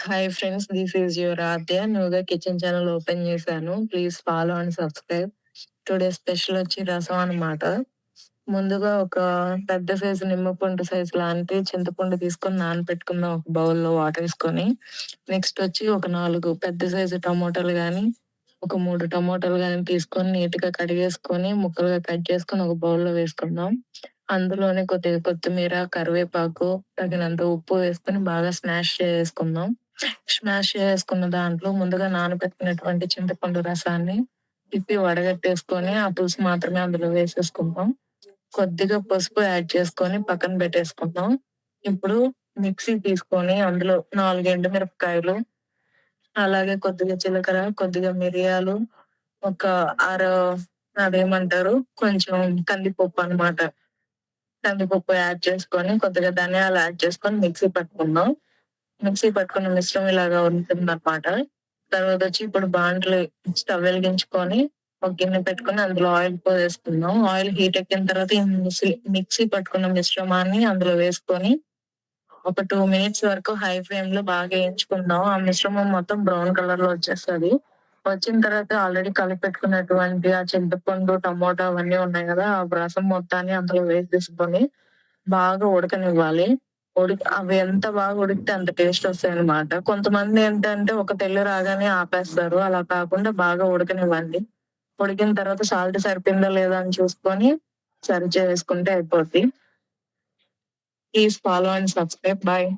Hi friends. This is your Aadya. న్యూగా kitchen channel open చేశాను. Please follow and subscribe. Today special వచ్చి రసం అనమాట. ముందుగా ఒక పెద్ద సైజు నిమ్మపండు సైజు లాంటి చింతపండు తీసుకొని నానబెట్టుకుందాం ఒక బౌల్‌లో వాటర్ ఏసుకొని. నెక్స్ట్ వచ్చి ఒక 4 పెద్ద సైజు టమోటాలు గానీ, ఒక 3 టమోటాలు గానీ తీసుకొని నీట్‌గా కడిగేసుకొని, ముక్కలుగా కట్ చేసుకొని ఒక బౌల్‌లో వేసుకుందాం. అందులోనే కొద్దిగా కొత్తిమీర, కరివేపాకు, తగినంత ఉప్పు వేసుకొని బాగా స్మాష్ చేసుకుందాం. స్మాష్ చేసుకున్న దాంట్లో ముందుగా నానబెట్టినటువంటి చింతపండు రసాన్ని తిప్పి వడగట్టేసుకొని, ఆ పులుసు మాత్రమే అందులో వేసేసుకుందాం. కొద్దిగా పసుపు యాడ్ చేసుకొని పక్కన పెట్టేసుకుందాం. ఇప్పుడు మిక్సీ తీసుకొని అందులో 4 ఎండుమిరపకాయలు, అలాగే కొద్దిగా జీలకర్ర, కొద్దిగా మిరియాలు, ఒక అర అదేమంటారు కొంచెం కందిపప్పు అన్నమాట. కందిపప్పు యాడ్ చేసుకొని, కొద్దిగా ధనియాలు యాడ్ చేసుకొని మిక్సీ పట్టుకుందాం. మిక్సీ పట్టుకున్న మిశ్రమం ఇలాగా ఉంటుందన్నమాట. తర్వాతొచ్చి ఇప్పుడు బాండ్లీ స్టవ్ వెలిగించుకొని, ఒక గిన్నె పెట్టుకొని అందులో ఆయిల్ పోసేసుకుందాం. ఆయిల్ హీట్ ఎక్కిన తర్వాత ఈ మిక్సీ పట్టుకున్న మిశ్రమాన్ని అందులో వేసుకొని, ఒక 2 మినిట్స్ వరకు హై ఫ్లేమ్‌లో బాగా ఏయించుకుందాం. ఆ మిశ్రమం మొత్తం బ్రౌన్ కలర్‌లో వచ్చేస్తది. వచ్చిన తర్వాత ఆల్రెడీ కలిపి పెట్టుకున్నటువంటి ఆ చింతపండు, టమోటా అవన్నీ ఉన్నాయి గదా! ఆ రసం మొత్తాన్ని అందులో వేసేసుకొని బాగా ఉడకనివ్వాలి. అవి ఎంత బాగా ఉడికితే అంత టేస్ట్ వస్తాయన్నమాట. కొంతమందేంటంటే ఒక తెల్లు రాగానే ఆపేస్తారు. అలా కాకుండా బాగా ఉడకనివ్వండి. ఉడికిన తర్వాత సాల్ట్ సరిపోయిందా లేదా అని చూసుకొని సర్వ్ చేసుకుంటే అయిపోద్ది. Please follow and subscribe. Bye.